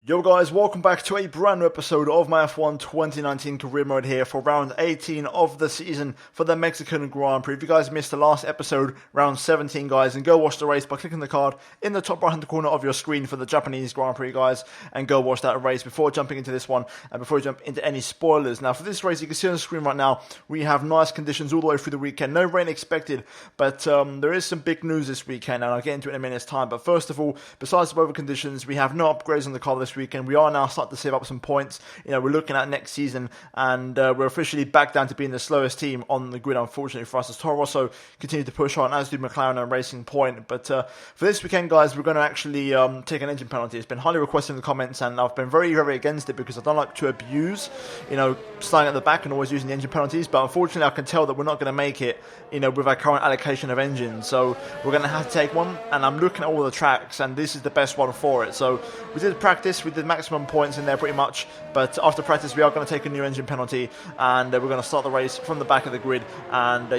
Yo guys, welcome back to a brand new episode of my F1 2019 career mode here for round 18 of the season for the Mexican Grand Prix. If you guys missed the last episode, round 17 guys, and go watch the race by clicking the card in the top right hand corner of your screen for the Japanese Grand Prix guys, and go watch that race before jumping into this one and before we jump into any spoilers. Now for this race, you can see on the screen right now, we have nice conditions all the way through the weekend. No rain expected, but there is some big news this weekend, and I'll get into it in a minute's time. But first of all, besides the weather conditions, we have no upgrades on the car this weekend. We are now starting to save up some points. You know, we're looking at next season, and we're officially back down to being the slowest team on the grid, unfortunately for us, as Toro Rosso continue to push on, as do McLaren and Racing Point. But for this weekend, guys, we're going to actually take an engine penalty. It's been highly requested in the comments, and I've been very, very against it because I don't like to abuse, starting at the back and always using the engine penalties. But unfortunately, I can tell that we're not going to make it, with our current allocation of engines. So we're going to have to take one, and I'm looking at all the tracks, and this is the best one for it. So we did practice, we did maximum points in there pretty much, but after practice we are going to take a new engine penalty, and we're going to start the race from the back of the grid, and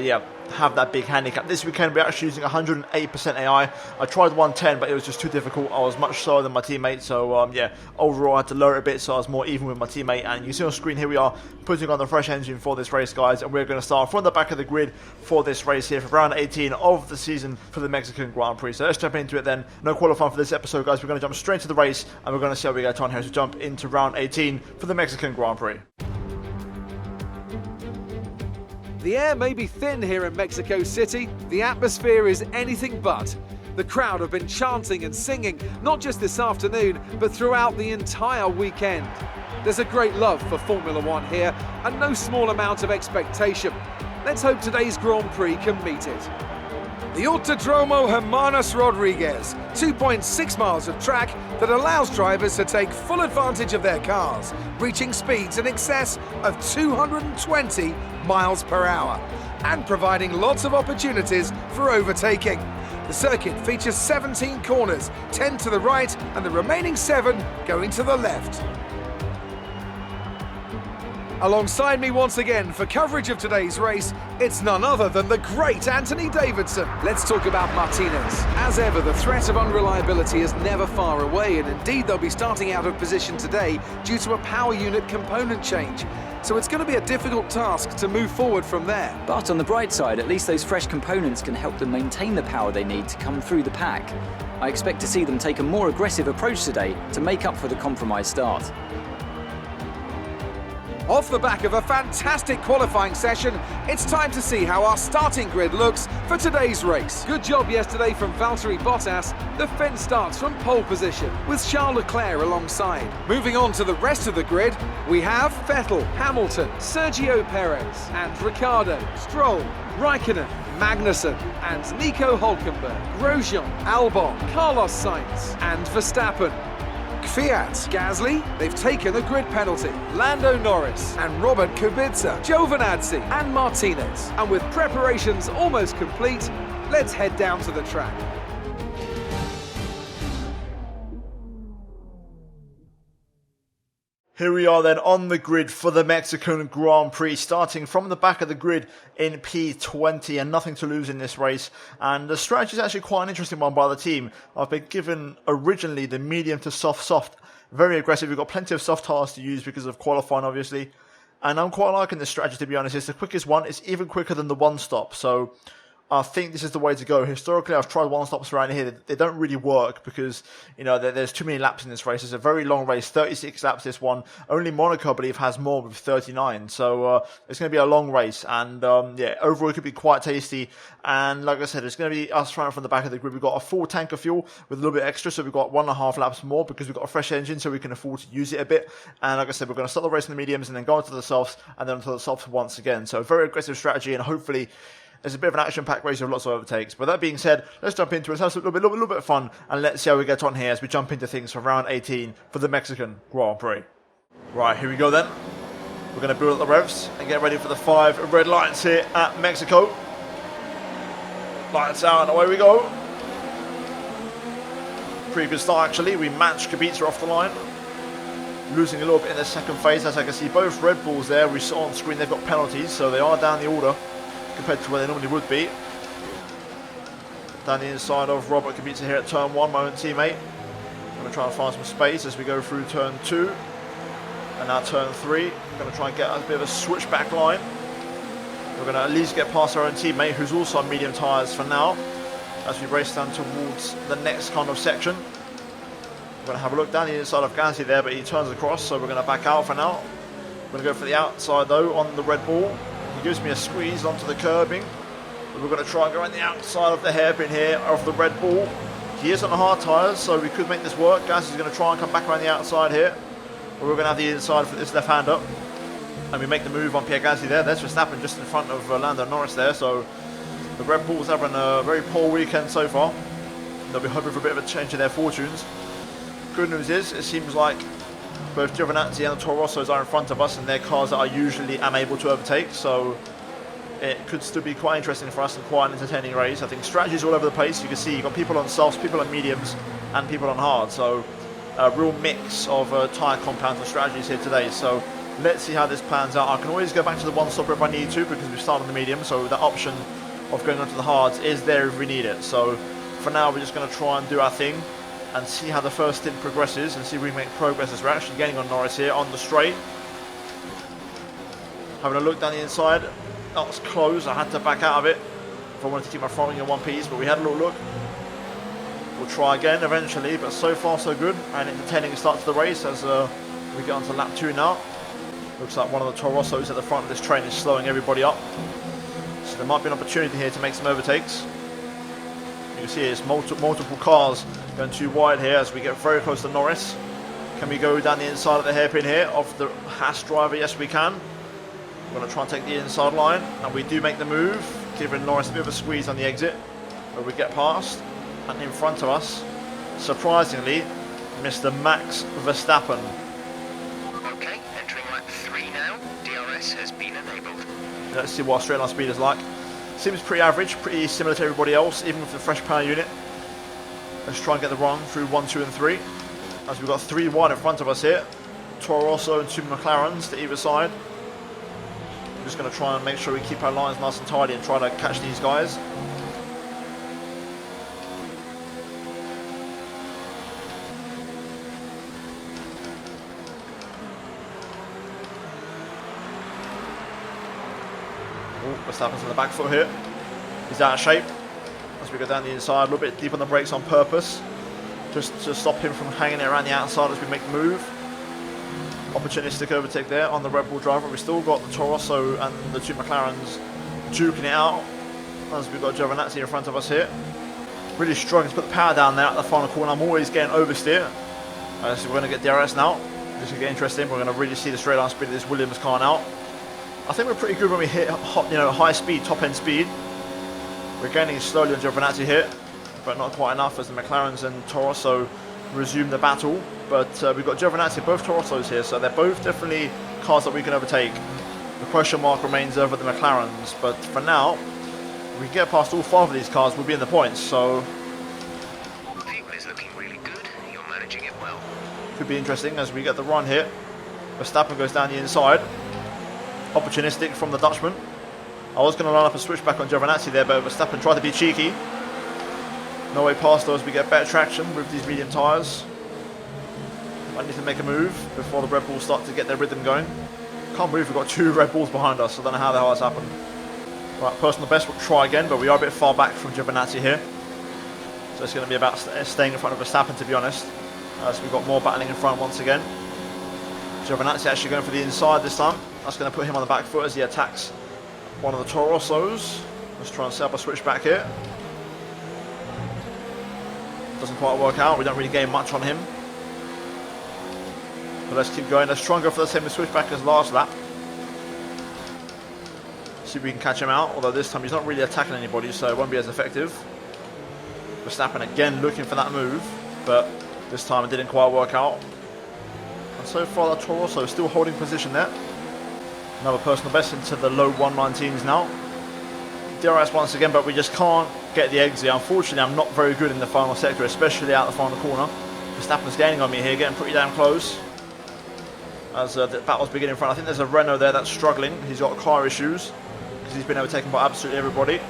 have that big handicap. This weekend we're actually using 108% AI. I tried 110, but it was just too difficult. I was much slower than my teammate, so overall I had to lower it a bit so I was more even with my teammate. And you can see on screen here we are putting on the fresh engine for this race, guys, and we're going to start from the back of the grid for this race here for round 18 of the season for the Mexican Grand Prix. So let's jump into it then. No qualifying for this episode, guys. We're going to jump straight to the race, and we're going to see how we get on here as we jump into round 18 for the Mexican Grand Prix. The air may be thin here in Mexico City, the atmosphere is anything but. The crowd have been chanting and singing, not just this afternoon, but throughout the entire weekend. There's a great love for Formula One here, and no small amount of expectation. Let's hope today's Grand Prix can meet it. The Autodromo Hermanos Rodriguez, 2.6 miles of track that allows drivers to take full advantage of their cars, reaching speeds in excess of 220 miles per hour, and providing lots of opportunities for overtaking. The circuit features 17 corners, 10 to the right and the remaining 7 going to the left. Alongside me once again for coverage of today's race, it's none other than the great Anthony Davidson. Let's talk about Martinez. As ever, the threat of unreliability is never far away, and indeed they'll be starting out of position today due to a power unit component change. So it's going to be a difficult task to move forward from there. But on the bright side, at least those fresh components can help them maintain the power they need to come through the pack. I expect to see them take a more aggressive approach today to make up for the compromised start. Off the back of a fantastic qualifying session, it's time to see how our starting grid looks for today's race. Good job yesterday from Valtteri Bottas. The fence starts from pole position, with Charles Leclerc alongside. Moving on to the rest of the grid, we have Vettel, Hamilton, Sergio Perez, and Ricciardo, Stroll, Raikkonen, Magnussen, and Nico Hülkenberg, Grosjean, Albon, Carlos Sainz, and Verstappen. Kvyat, Gasly, they've taken a grid penalty. Lando Norris and Robert Kubica, Giovinazzi and Martinez. And with preparations almost complete, let's head down to the track. Here we are then on the grid for the Mexican Grand Prix, starting from the back of the grid in P20, and nothing to lose in this race. And the strategy is actually quite an interesting one by the team. I've been given originally the medium to soft, very aggressive. We've got plenty of soft tires to use because of qualifying, obviously. And I'm quite liking this strategy, to be honest. It's the quickest one. It's even quicker than the one stop. So I think this is the way to go. Historically, I've tried one stops around here. They don't really work because, there's too many laps in this race. It's a very long race, 36 laps this one. Only Monaco, I believe, has more with 39. So it's going to be a long race. And overall, it could be quite tasty. And like I said, it's going to be us trying from the back of the grid. We've got a full tank of fuel with a little bit extra. So we've got 1.5 laps more because we've got a fresh engine, so we can afford to use it a bit. And like I said, we're going to start the race in the mediums and then go into the softs and then into the softs once again. So a very aggressive strategy, and hopefully it's a bit of an action-packed race with lots of overtakes. But that being said, let's jump into it. Let's have a little bit of fun, and let's see how we get on here as we jump into things for round 18 for the Mexican Grand Prix. Right, here we go then. We're going to build up the revs and get ready for the 5 red lights here at Mexico. Lights out, and away we go. Pretty good start, actually. We matched Kubica off the line. Losing a little bit in the second phase. As I can see, both Red Bulls there, we saw on screen, they've got penalties, so they are down the order compared to where they normally would be. Down the inside of Robert Kubica here at turn 1, my own teammate. Going to try and find some space as we go through turn 2. And now turn 3. Going to try and get a bit of a switchback line. We're going to at least get past our own teammate, who's also on medium tyres for now, as we race down towards the next kind of section. We're going to have a look down the inside of Gasly there, but he turns across, so we're going to back out for now. We're going to go for the outside though on the Red Bull. He gives me a squeeze onto the curbing. But we're going to try and go on the outside of the hairpin here of the Red Bull. He is on the hard tyres, so we could make this work. Gasly's going to try and come back around the outside here. But we're going to have the inside for this left-hander. And we make the move on Pierre Gasly there. There's Verstappen just in front of Lando Norris there. So the Red Bulls having a very poor weekend so far. They'll be hoping for a bit of a change in their fortunes. Good news is, it seems like both Giovinazzi and the Toro Rossos are in front of us, and they're cars that I usually am able to overtake. So it could still be quite interesting for us and quite an entertaining race. I think strategies all over the place. You can see you've got people on softs, people on mediums, and people on hard. So a real mix of tyre compounds and strategies here today. So let's see how this plans out. I can always go back to the one stopper if I need to, because we've started on the medium, so the option of going onto the hards is there if we need it. So for now, we're just going to try and do our thing and see how the first stint progresses and see if we make progress as we're actually getting on Norris here on the straight. Having a look down the inside, that was close. I had to back out of it if I wanted to keep my front wing in one piece, but we had a little look. We'll try again eventually, but so far so good, and entertaining start to the race as we get onto lap 2 now. Looks like one of the Toro Rossos at the front of this train is slowing everybody up. So there might be an opportunity here to make some overtakes. You can see it's multiple cars going too wide here as we get very close to Norris. Can we go down the inside of the hairpin here of the Haas driver? Yes, we can. We're going to try and take the inside line, and we do make the move, giving Norris a bit of a squeeze on the exit, where we get past, and in front of us, surprisingly, Mr. Max Verstappen. Okay, entering lap 3 now. DRS has been enabled. Let's see what straight line speed is like. Seems pretty average, pretty similar to everybody else, even with the fresh power unit. Let's try and get the run through 1, 2 and 3. As we've got 3 wide in front of us here. Toro Rosso and 2 McLarens to either side. I'm just going to try and make sure we keep our lines nice and tidy and try to catch these guys. Verstappen's on the back foot here. He's out of shape as we go down the inside, a little bit deep on the brakes on purpose, just to stop him from hanging it around the outside as we make the move. Opportunistic overtake there on the Red Bull driver. We've still got the Toro Rosso and the 2 McLarens duking it out as we've got Giovinazzi in front of us here. Really struggling to put the power down there at the final corner. I'm always getting oversteer. So we're going to get DRS now. This is going to get interesting. We're going to really see the straight line speed of this Williams car now. I think we're pretty good when we hit high speed, top end speed. We're gaining slowly on Giovinazzi here, but not quite enough as the McLarens and Toro Rosso resume the battle. But we've got Giovinazzi, both Toro Rossos here, so they're both definitely cars that we can overtake. The question mark remains over the McLarens, but for now, we can get past all 5 of these cars, we'll be in the points, so Fuel is looking really good. You're managing it well. could be interesting as we get the run here. Verstappen goes down the inside. Opportunistic from the Dutchman. I was going to line up a switchback on Giovinazzi there, but Verstappen tried to be cheeky. No way past those. We get better traction with these medium tyres. I need to make a move before the Red Bulls start to get their rhythm going. Can't believe we've got 2 Red Bulls behind us. I don't know how the hell that's happened. Right, personal best, we'll try again, but we are a bit far back from Giovinazzi here. So it's going to be about staying in front of Verstappen, to be honest. As we've got more battling in front once again. Giovinazzi actually going for the inside this time. That's going to put him on the back foot as he attacks one of the Toro Rossos. Let's try and set up a switch back here. Doesn't quite work out. We don't really gain much on him. But let's keep going. Let's try and go for the same switch back as last lap. See if we can catch him out. Although this time he's not really attacking anybody, so it won't be as effective. Verstappen again looking for that move, but this time it didn't quite work out. And so far the Toro Rosso is still holding position there. Another personal best into the low 119s now. DRS once again, but we just can't get the exit. Unfortunately, I'm not very good in the final sector, especially out the final corner. Verstappen's gaining on me here, getting pretty damn close. As the battle's beginning in front. I think there's a Renault there that's struggling. He's got car issues because he's been overtaken by absolutely everybody.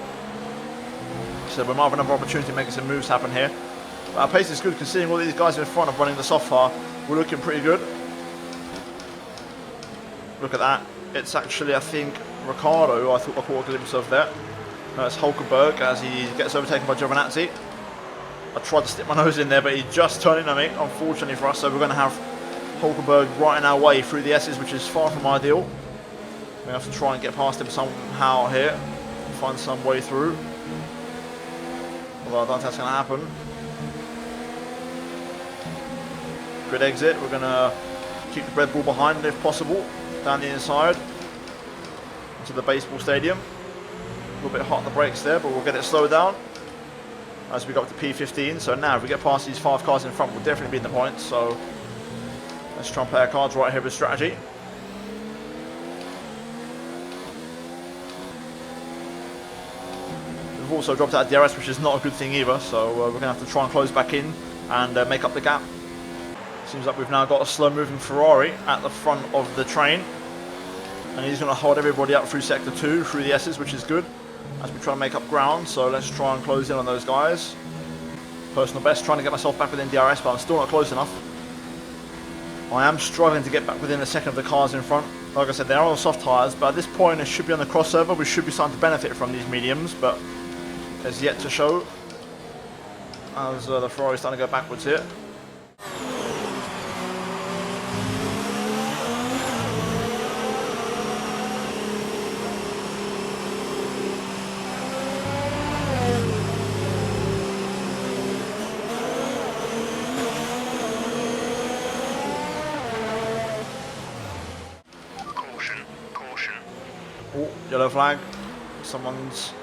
So we might have another opportunity to make some moves happen here. But our pace is good considering all these guys in front of running the soft tire. We're looking pretty good. Look at that. It's actually, I think, Ricciardo. I thought I caught a glimpse of there. No, it's Hulkenberg as he gets overtaken by Giovinazzi. I tried to stick my nose in there, but he just turned into me, unfortunately for us. So we're going to have Hulkenberg right in our way through the S's, which is far from ideal. We have to try and get past him somehow here. Find some way through. Although I don't think that's going to happen. Good exit. We're going to keep the Red Bull behind if possible. Down the inside. Into the baseball stadium. A little bit hot on the brakes there, but we'll get it slowed down. As we go up to P15. So now if we get past these 5 cars in front, we'll definitely be in the points. So let's try and play our cards right here with strategy. We've also dropped out of DRS, which is not a good thing either. So we're going to have to try and close back in and make up the gap. Seems like we've now got a slow moving Ferrari at the front of the train. And he's going to hold everybody up through sector 2, through the S's, which is good. As we try and make up ground, so let's try and close in on those guys. Personal best, trying to get myself back within DRS, but I'm still not close enough. I am struggling to get back within a second of the cars in front. Like I said, they are on soft tyres, but at this point it should be on the crossover. We should be starting to benefit from these mediums, but there's yet to show. As the Ferrari's starting to go backwards here. Oh, yellow flag. Someone's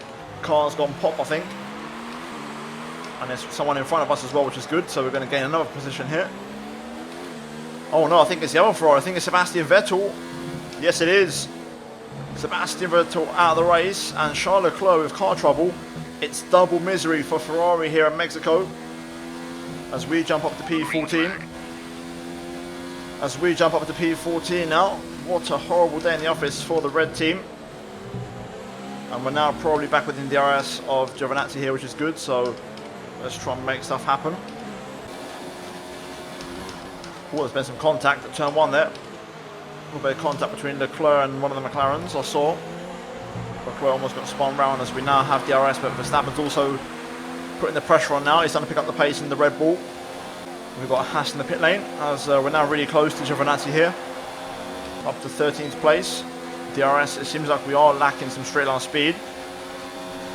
car's gone pop, I think. And there's someone in front of us as well, which is good. So we're going to gain another position here. Oh no, I think it's the other Ferrari. I think it's Sebastian Vettel. Yes, it is. Sebastian Vettel out of the race. And Charles Leclerc with car trouble. It's double misery for Ferrari here in Mexico. As we jump up to P14. As we jump up to P14 now. What a horrible day in the office for the red team. And we're now probably back within DRS of Giovinazzi here, which is good. So let's try and make stuff happen. Oh, there's been some contact at turn 1 there. A little bit of contact between Leclerc and one of the McLarens, I saw. Leclerc almost got spun round as we now have DRS, but Verstappen's also putting the pressure on now. He's starting to pick up the pace in the Red Bull. We've got a Haas in the pit lane as we're now really close to Giovinazzi here. Up to 13th place. DRS, it seems like we are lacking some straight line speed.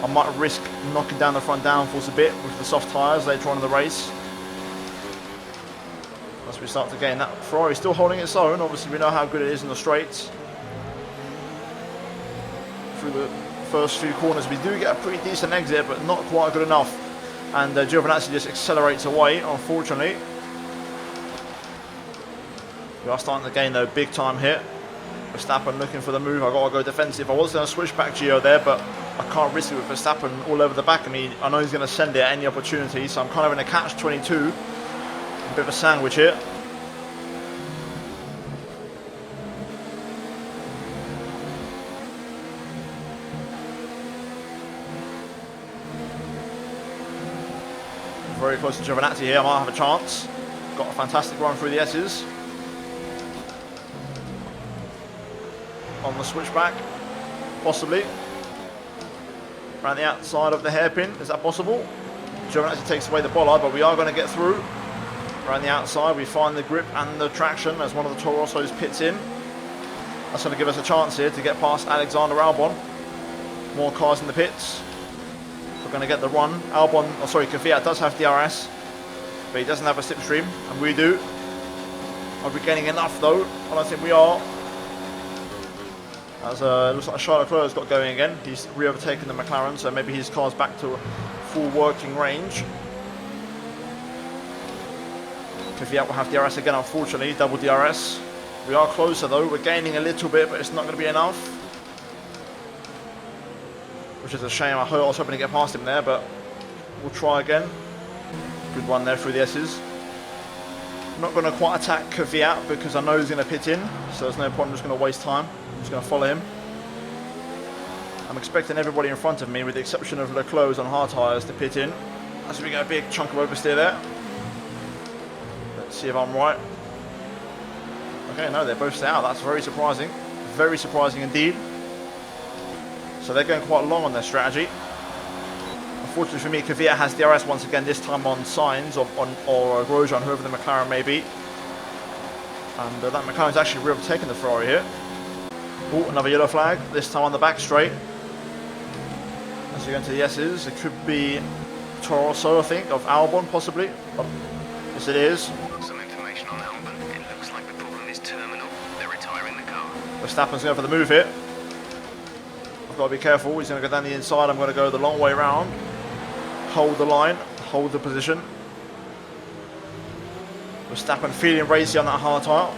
I might risk knocking down the front downforce a bit with the soft tyres later on in the race. As we start to gain that. Ferrari still holding its own. Obviously we know how good it is in the straights. Through the first few corners we do get a pretty decent exit, but not quite good enough. And Giovinazzi just accelerates away, unfortunately. We are starting to gain though big time here. Verstappen looking for the move. I got to go defensive. I was going to switch back Gio there, but I can't risk it with Verstappen all over the back of me. I know he's going to send it at any opportunity, so I'm kind of in a catch-22. A bit of a sandwich here. Very close to Giovinazzi here. I might have a chance. Got a fantastic run through the S's. On the switchback, possibly. Around the outside of the hairpin, is that possible? Giovinazzi takes away the bollard, but we are going to get through. Around the outside, we find the grip and the traction as one of the Toro Rossos pits in. That's going to give us a chance here to get past Alexander Albon. More cars in the pits. We're going to get the run. Kvyat does have DRS, but he doesn't have a slipstream, and we do. Are we getting enough though? I don't think we are. As it looks like Charles Leclerc has got going again. He's re-overtaken the McLaren, so maybe his car's back to full working range. Kvyat will have DRS again, unfortunately, double DRS. We are closer though, we're gaining a little bit, but it's not going to be enough. Which is a shame. I was hoping to get past him there, but we'll try again. Good one there through the S's. I'm not going to quite attack Kvyat because I know he's going to pit in, so there's no point. I'm just going to waste time. I'm just going to follow him. I'm expecting everybody in front of me, with the exception of Leclerc on hard tyres, to pit in. As we get a big chunk of oversteer there. Let's see if I'm right. Okay, no, they're both stay out. That's very surprising. Very surprising indeed. So they're going quite long on their strategy. Unfortunately for me, Kvyat has DRS once again, this time on Sainz or Grosjean, whoever the McLaren may be. And that McLaren's actually overtaking the Ferrari here. Oh, another yellow flag, this time on the back straight. As we go into the S's, it could be Torosso, I think, of Albon possibly. Oh, yes it is. Some information on Albon. It looks like the problem is terminal. They're retiring the car. Verstappen's going for the move here. I've got to be careful. He's going to go down the inside. I'm going to go the long way round. Hold the line. Hold the position. Verstappen feeling racy on that hard tire.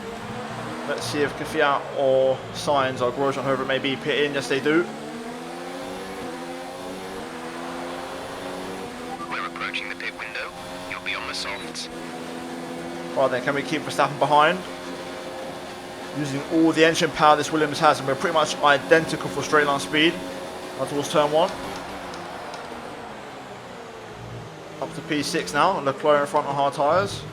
Let's see if Kvyat or Sainz or Grosjean, whoever it may be, pit in. Yes, they do. We're approaching the pit window. You'll be on the softs. Right then, can we keep Verstappen behind? Using all the engine power this Williams has, and we're pretty much identical for straight line speed. Now towards turn 1. Up to P6 now, Leclerc in front on hard tyres.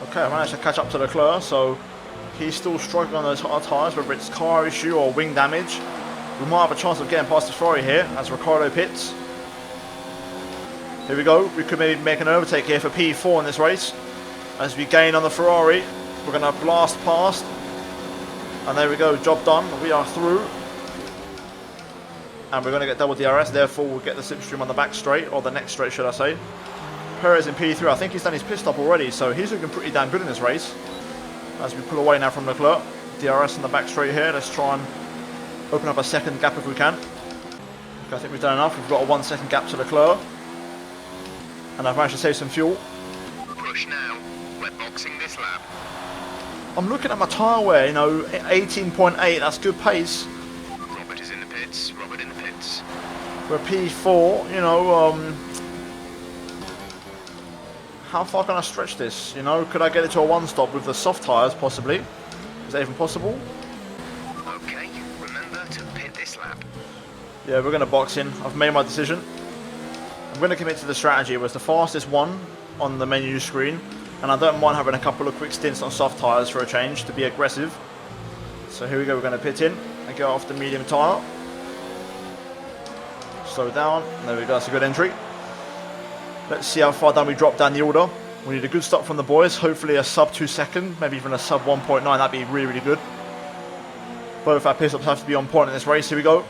Okay, I managed to catch up to Leclerc, so he's still struggling on those hard tyres, whether it's car issue or wing damage. We might have a chance of getting past the Ferrari here as Ricciardo pits. Here we go, we could maybe make an overtake here for P4 in this race. As we gain on the Ferrari, we're going to blast past. And there we go, job done, we are through. And we're going to get double DRS, therefore we'll get the slipstream on the back straight, or the next straight should I say. Perez in P3, I think he's done his pit stop already, so he's looking pretty damn good in this race. As we pull away now from Leclerc, DRS on the back straight here, let's try and open up a second gap if we can. Okay, I think we've done enough, we've got a 1 second gap to Leclerc. And I've managed to save some fuel. Push now. We're boxing this lap. I'm looking at my tyre wear, 18.8, that's good pace. Robert is in the pits. Robert in the pits. We're P4, how far can I stretch this? Could I get it to a 1-stop with the soft tyres possibly? Is that even possible? Okay, remember to pit this lap. Yeah, we're going to box in. I've made my decision. I'm going to commit to the strategy. It was the fastest one on the menu screen, and I don't mind having a couple of quick stints on soft tyres for a change to be aggressive. So here we go, we're going to pit in and go off the medium tyre. Slow down, there we go, that's a good entry. Let's see how far down we drop down the order. We need a good stop from the boys, hopefully a sub 2 second, maybe even a sub 1.9, that'd be really, really good. Both our pit stops have to be on point in this race, here we go.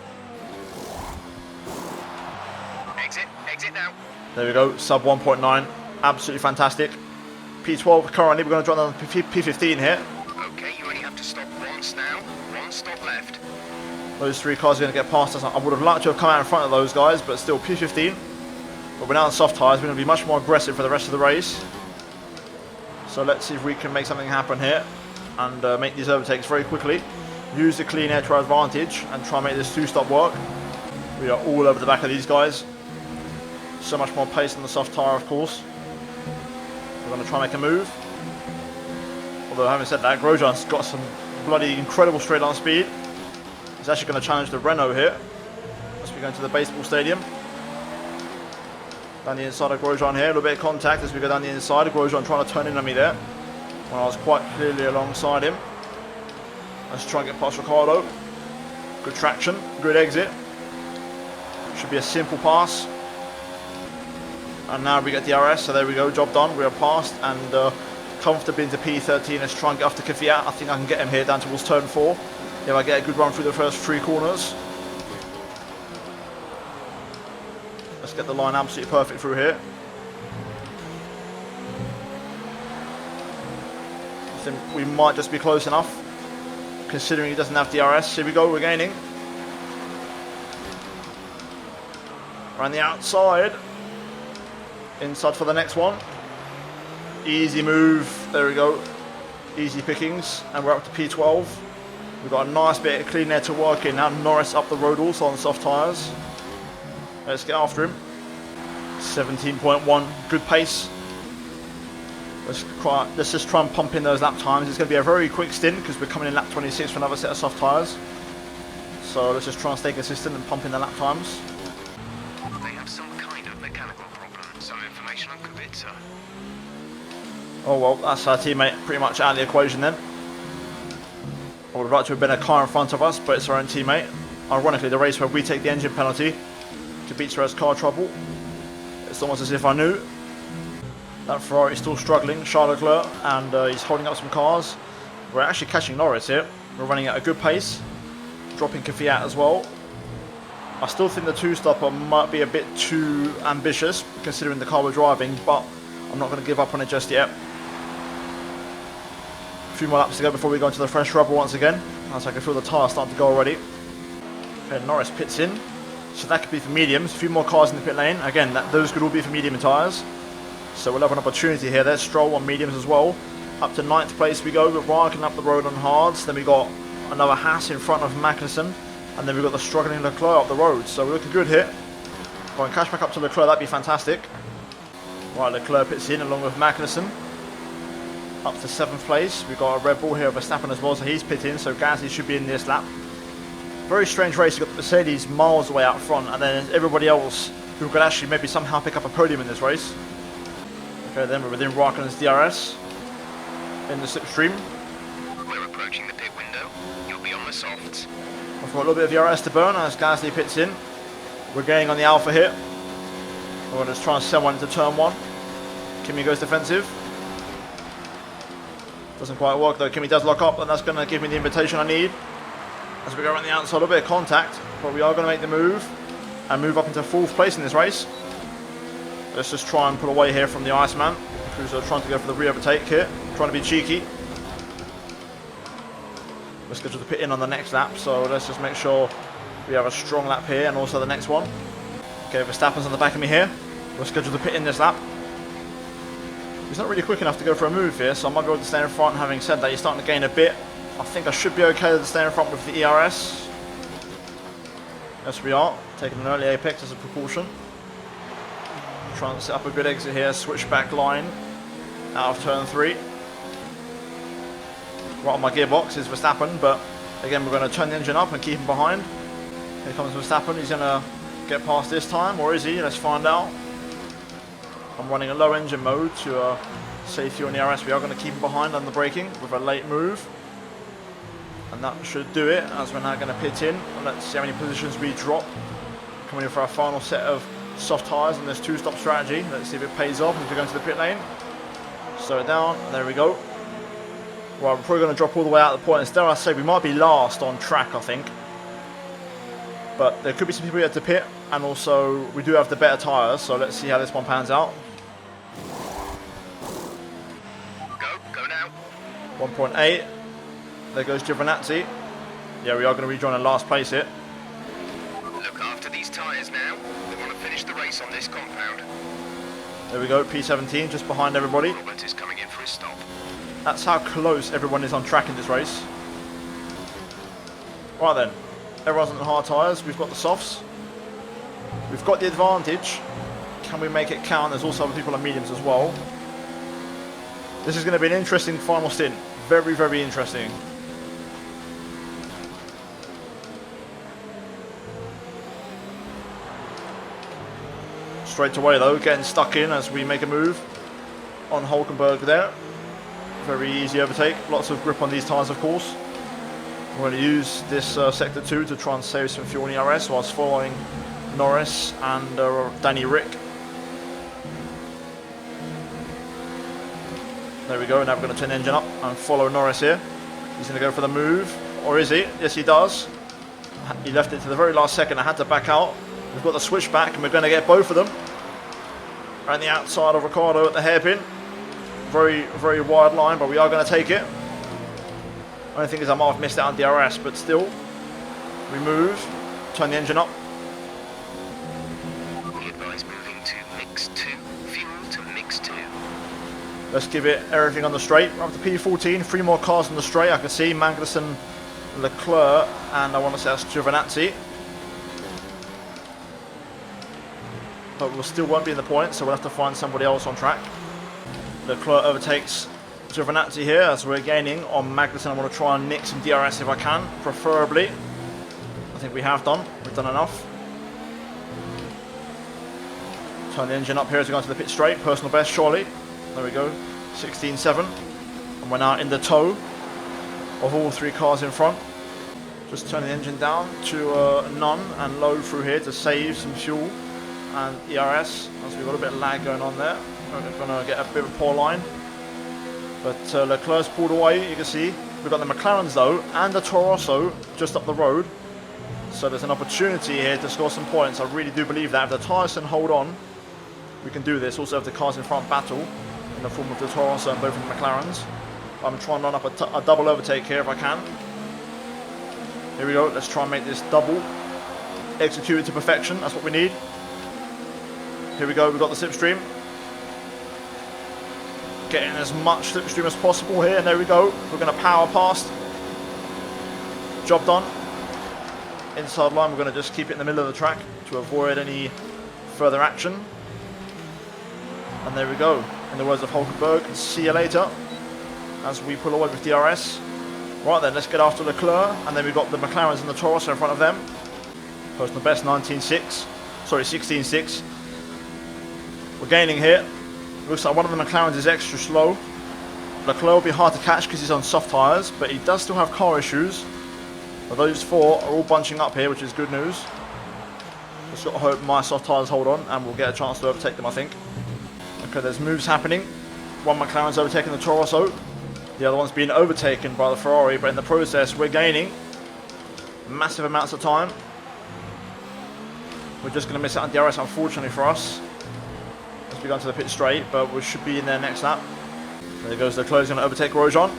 Exit now. There we go, sub 1.9, absolutely fantastic. P12 currently, we're going to drop down to P15 here. Okay, you only have to stop once now. 1 stop left. Those 3 cars are going to get past us. I would have liked to have come out in front of those guys, but still P15. But we're now on soft tyres, we're going to be much more aggressive for the rest of the race. So let's see if we can make something happen here and make these overtakes very quickly. Use the clean air to our advantage and try and make this 2-stop work. We are all over the back of these guys. So much more pace on the soft tyre, of course. We're going to try and make a move. Although having said that, Grosjean's got some bloody incredible straight line speed. He's actually going to challenge the Renault here as we go into the baseball stadium. Down the inside of Grosjean here, a little bit of contact as we go down the inside. Grosjean trying to turn in on me there when I was quite clearly alongside him. Let's try and get past Ricciardo. Good traction, good exit. Should be a simple pass. And now we get DRS, so there we go, job done. We are passed and comfortably into P13. Let's try and get off to Kvyat. I think I can get him here down towards turn 4. If I get a good run through the first 3 corners. Let's get the line absolutely perfect through here. I think we might just be close enough, considering he doesn't have DRS. Here we go, we're gaining. Around the outside. Inside for the next one. Easy move, there we go. Easy pickings, and we're up to P12. We've got a nice bit of clean air to work in now. Norris up the road also on soft tyres. Let's get after him. 17.1, good pace. Let's just try and pump in those lap times. It's going to be a very quick stint because we're coming in lap 26 for another set of soft tyres. So let's just try and stay consistent and pump in the lap times. They have some kind of mechanical problem. Some information on Kubica. Oh well, that's our teammate pretty much out of the equation then. I would have liked to have been a car in front of us, but it's our own teammate. Ironically, the race where we take the engine penalty, Kubica has car trouble. It's almost as if I knew. That Ferrari is still struggling, Charles Leclerc, and he's holding up some cars. We're actually catching Norris here. We're running at a good pace, dropping Kvyat as well. I still think the two-stopper might be a bit too ambitious, considering the car we're driving, but I'm not going to give up on it just yet. A few more laps to go before we go into the fresh rubber once again, as I can feel the tyres starting to go already. Okay, Norris pits in, so that could be for mediums. A few more cars in the pit lane. Again, those could all be for medium tyres. So we'll have an opportunity here. There's Stroll on mediums as well. Up to 9th place we go. We're rocking up the road on hards. Then we got another Haas in front of Magnussen. And then we've got the struggling Leclerc up the road. So we're looking good here. Go and cash back up to Leclerc. That'd be fantastic. Right, Leclerc pits in along with Magnussen. Up to 7th place. We've got a Red Bull here, Verstappen as well. So he's pitting. So Gasly should be in this lap. Very strange race. You've got the Mercedes miles away out front. And then everybody else who could actually maybe somehow pick up a podium in this race. Okay, then we're within Raikkonen's DRS in the slipstream. We're approaching the pit window. You'll be on the softs. I've got a little bit of DRS to burn as Gasly pits in. We're getting on the Alpha here. We're going to try and send one into turn 1. Kimi goes defensive. Doesn't quite work though. Kimi does lock up, and that's going to give me the invitation I need. As we go around the outside, a little bit of contact, but we are going to make the move and move up into 4th place in this race. Let's just try and pull away here from the Iceman, who's trying to go for the re-overtake here, trying to be cheeky. We're scheduled to pit in on the next lap, so let's just make sure we have a strong lap here and also the next one. Okay, Verstappen's on the back of me here. We're scheduled to pit in this lap. He's not really quick enough to go for a move here, so I might be able to stay in front. Having said that, he's starting to gain a bit. I think I should be okay to stay in front with the ERS. Yes, we are. Taking an early apex as a precaution. Trying to set up a good exit here, switch back line out of turn 3. Right on my gearbox is Verstappen, but again we're going to turn the engine up and keep him behind. Here comes Verstappen. He's going to get past this time, or is he? Let's find out. I'm running a low engine mode to save fuel on the ERS. We are going to keep him behind on the braking with a late move, and that should do it as we're now going to pit in. Let's see how many positions we drop. Coming in for our final set of soft tyres on this two-stop strategy. Let's see if it pays off as we go into the pit lane. Slow it down. There we go. Right, we're probably going to drop all the way out of the point. Instead, I say we might be last on track, I think. But there could be some people yet to pit, and also we do have the better tyres, so let's see how this one pans out. Go now. 1.8. There goes Giovinazzi. Yeah, we are going to rejoin in last place here. Look after these tyres now. We want to finish the race on this compound. There we go, P17 just behind everybody. Robert is coming in for his stop. That's how close everyone is on track in this race. Right then, everyone's on the hard tyres, we've got the softs. We've got the advantage. Can we make it count? There's also other people on mediums as well. This is going to be an interesting final stint. Very, very interesting. Straight away though, getting stuck in as we make a move on Hulkenberg there. Very easy overtake, lots of grip on these tyres of course. We're going to use this sector 2 to try and save some fuel in the RS whilst following Norris and Danny Rick. There we go, now we're going to turn the engine up and follow Norris here. He's going to go for the move, or is he? Yes he does. He left it to the very last second, I had to back out. We've got the switch back and we're going to get both of them. Around the outside of Ricciardo at the hairpin. Very, very wide line, but we are going to take it. Only thing is I might have missed out on DRS, but still. We move, turn the engine up. We advise moving to mix 2. Fuel to mix 2. Let's give it everything on the straight. We're up to P14, 3 more cars on the straight. I can see Magnussen, Leclerc, and I want to say that's Giovinazzi. but we still won't be in the points, so we'll have to find somebody else on track. Leclerc overtakes Giovinazzi here as we're gaining on Magnussen. I want to try and nick some DRS if I can, preferably. I think we have done. We've done enough. Turn the engine up here as we go into the pit straight. Personal best, surely. There we go. 16.7. And we're now in the tow of all three cars in front. Just turn the engine down to none and low through here to save some fuel and ERS, as we've got a bit of lag going on there. We're going to get a bit of a poor line. But Leclerc's pulled away, you can see. We've got the McLarens though, and the Toro Rosso just up the road. So there's an opportunity here to score some points. I really do believe that. If the tyres can hold on, we can do this. Also if the cars in front battle in the form of the Toro Rosso and both of the McLarens. I'm trying to run up a double overtake here if I can. Here we go, let's try and make this double executed to perfection. That's what we need. Here we go, we've got the slipstream. Getting as much slipstream as possible here, and there we go. We're going to power past. Job done. Inside line, we're going to just keep it in the middle of the track to avoid any further action. And there we go. In the words of Hulkenberg, see you later. As we pull away with DRS. Right then, let's get after Leclerc, and then we've got the McLarens and the Toro Rosso in front of them. Personal best 16.6. We're gaining here. Looks like one of the McLarens is extra slow. Leclerc will be hard to catch because he's on soft tyres, but he does still have car issues. But those four are all bunching up here, which is good news. Just got to hope my soft tyres hold on, and we'll get a chance to overtake them, I think. Okay, there's moves happening. One McLaren's overtaking the Toro Rosso. The other one's being overtaken by the Ferrari, but in the process we're gaining massive amounts of time. We're just going to miss out on DRS, unfortunately for us, as we go into the pit straight, but we should be in there next lap. There goes Leclerc, going to overtake Grosjean.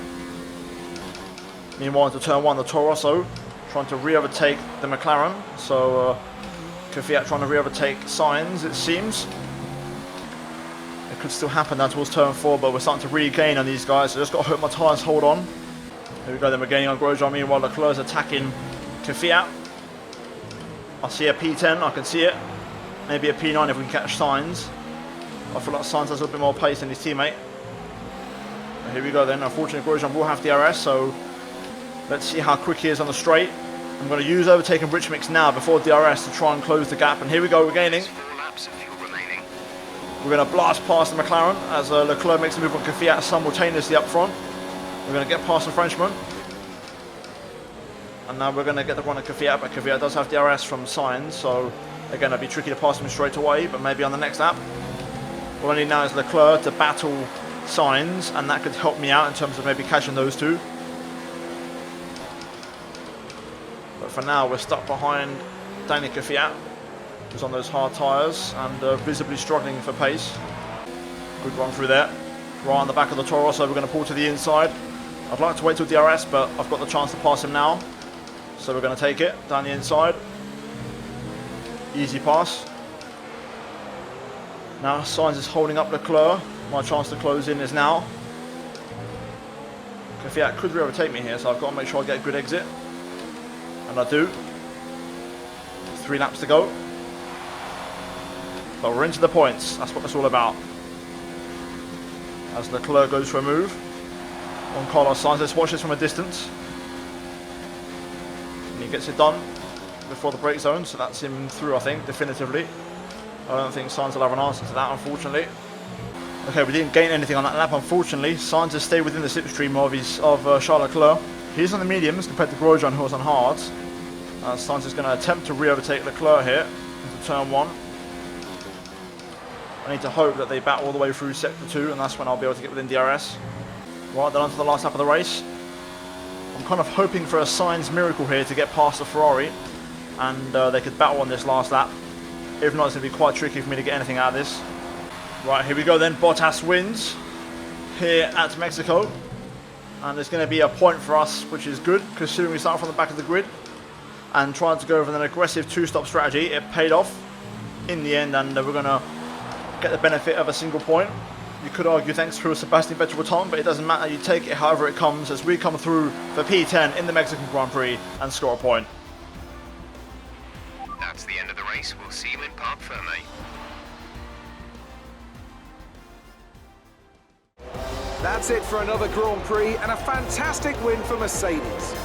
Meanwhile, into turn one, the Toro Rosso trying to re-overtake the McLaren. So Kvyat trying to re-overtake Sainz, it seems. It could still happen down towards turn 4, but we're starting to regain on these guys, so just got to hope my tyres hold on. Here we go, then we're gaining on Grosjean. Meanwhile, Leclerc's attacking Kvyat. I see a P10, I can see it. Maybe a P9 if we can catch Sainz. I feel like Sainz has a little bit more pace than his teammate. And here we go then. Unfortunately, Grosjean will have DRS, so let's see how quick he is on the straight. I'm going to use overtaking Rich Mix now before DRS to try and close the gap. And here we go, we're gaining. We're going to blast past the McLaren as Leclerc makes a move on Kvyat simultaneously up front. We're going to get past the Frenchman. And now we're going to get the run of Kvyat, but Kvyat does have DRS from Sainz, so again it'll be tricky to pass him straight away, but maybe on the next lap. All I need now is Leclerc to battle Sainz, and that could help me out in terms of maybe catching those two. But for now we're stuck behind Danny Kvyat, who's on those hard tyres and visibly struggling for pace. Good run through there. Right on the back of the Toro Rosso, we're going to pull to the inside. I'd like to wait till DRS, but I've got the chance to pass him now. So we're going to take it down the inside. Easy pass. Now Sainz is holding up Leclerc. My chance to close in is now. Kvyat could re-overtake me here, so I've got to make sure I get a good exit. And I do. 3 laps to go. But we're into the points. That's what it's all about. As Leclerc goes for a move on Carlos Sainz. Let's watch this from a distance. And he gets it done before the brake zone, so that's him through, I think, definitively. I don't think Sainz will have an answer to that, unfortunately. Okay, we didn't gain anything on that lap, unfortunately. Sainz has stayed within the slipstream of Charles Leclerc. He's on the mediums compared to Grosjean, who was on hards. Sainz is going to attempt to re-overtake Leclerc here into turn 1. I need to hope that they bat all the way through sector 2, and that's when I'll be able to get within DRS. Right, then on to the last lap of the race. I'm kind of hoping for a Sainz miracle here to get past the Ferrari, and they could battle on this last lap. If not, it's going to be quite tricky for me to get anything out of this. Right, here we go then. Bottas wins here at Mexico. And there's going to be a point for us, which is good, considering we start from the back of the grid. And trying to go with an aggressive 2-stop strategy. It paid off in the end, and we're going to get the benefit of a single point. You could argue thanks to Sebastian Vettel return, but it doesn't matter. You take it however it comes, as we come through for P10 in the Mexican Grand Prix and score a point. That's the end of the race. We'll see you in Parc Fermé. That's it for another Grand Prix and a fantastic win for Mercedes.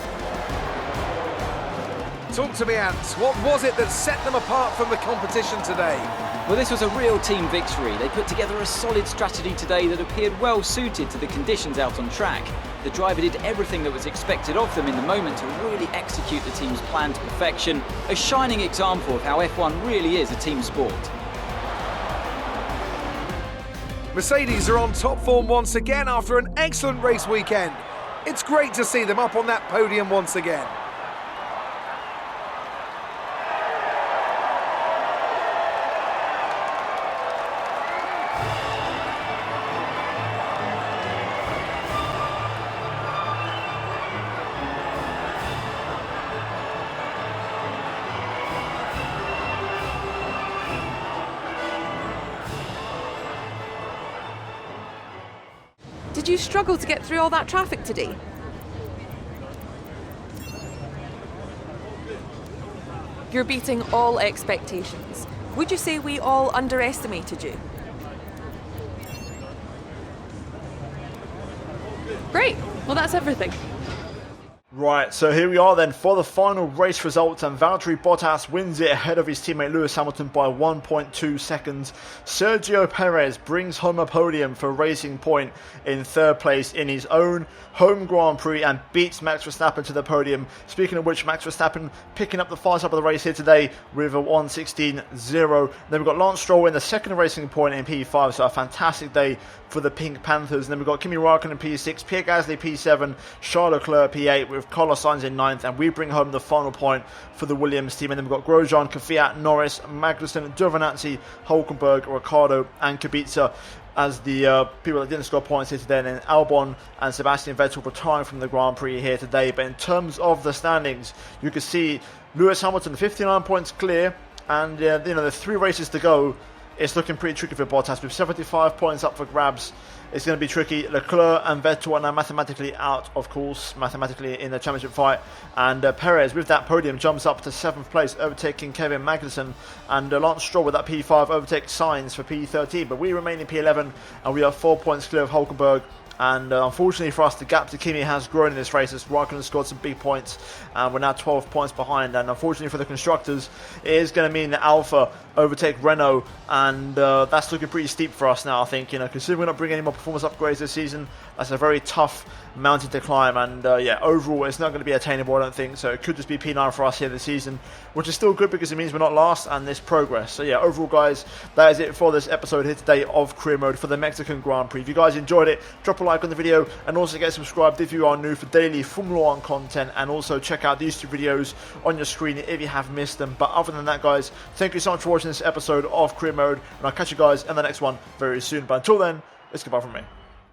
Talk to me, Ant. What was it that set them apart from the competition today? Well, this was a real team victory. They put together a solid strategy today that appeared well suited to the conditions out on track. The driver did everything that was expected of them in the moment to really execute the team's plan to perfection. A shining example of how F1 really is a team sport. Mercedes are on top form once again after an excellent race weekend. It's great to see them up on that podium once again. Did you struggle to get through all that traffic today? You're beating all expectations. Would you say we all underestimated you? Great. Well, that's everything. Right, so here we are then for the final race results, and Valtteri Bottas wins it ahead of his teammate Lewis Hamilton by 1.2 seconds. Sergio Perez brings home a podium for Racing Point in third place in his own home Grand Prix and beats Max Verstappen to the podium. Speaking of which, Max Verstappen picking up the fast up of the race here today with a 1:16.0. Then we've got Lance Stroll in the second Racing Point in P5, so a fantastic day for the Pink Panthers. And then we've got Kimi Räikkönen in P6, Pierre Gasly P7, Charles Leclerc P8 with Carlos Sainz in 9th, and we bring home the final point for the Williams team. And then we've got Grosjean, Kvyat, Norris, Magnussen, Giovinazzi, Hülkenberg, Ricciardo and Kubica as the people that didn't score points here today. And then Albon and Sebastian Vettel retiring from the Grand Prix here today. But in terms of the standings, you can see Lewis Hamilton 59 points clear, and there's 3 races to go. It's looking pretty tricky for Bottas with 75 points up for grabs. It's going to be tricky. Leclerc and Vettel are now mathematically out, of course, mathematically in the championship fight. And Perez, with that podium, jumps up to 7th place, overtaking Kevin Magnussen. And Lance Stroll with that P5 overtakes Sainz for P13. But we remain in P11, and we are 4 points clear of Hülkenberg. And unfortunately for us, the gap to Kimi has grown in this race as Raikkonen scored some big points, and we're now 12 points behind. And unfortunately for the constructors, it is going to mean that Alpha overtake Renault, and that's looking pretty steep for us now, I think. Considering we're not bringing any more performance upgrades this season, that's a very tough mountain to climb. And overall, it's not going to be attainable, I don't think. So it could just be P9 for us here this season, which is still good because it means we're not last and there's progress. So overall, guys, that is it for this episode here today of Career Mode for the Mexican Grand Prix. If you guys enjoyed it, drop a like on the video, and also get subscribed if you are new for daily Formula 1 content, and also check out these 2 videos on your screen if you have missed them. But other than that, guys, thank you so much for watching this episode of Career Mode, and I'll catch you guys in the next one very soon. But until then, it's goodbye from me.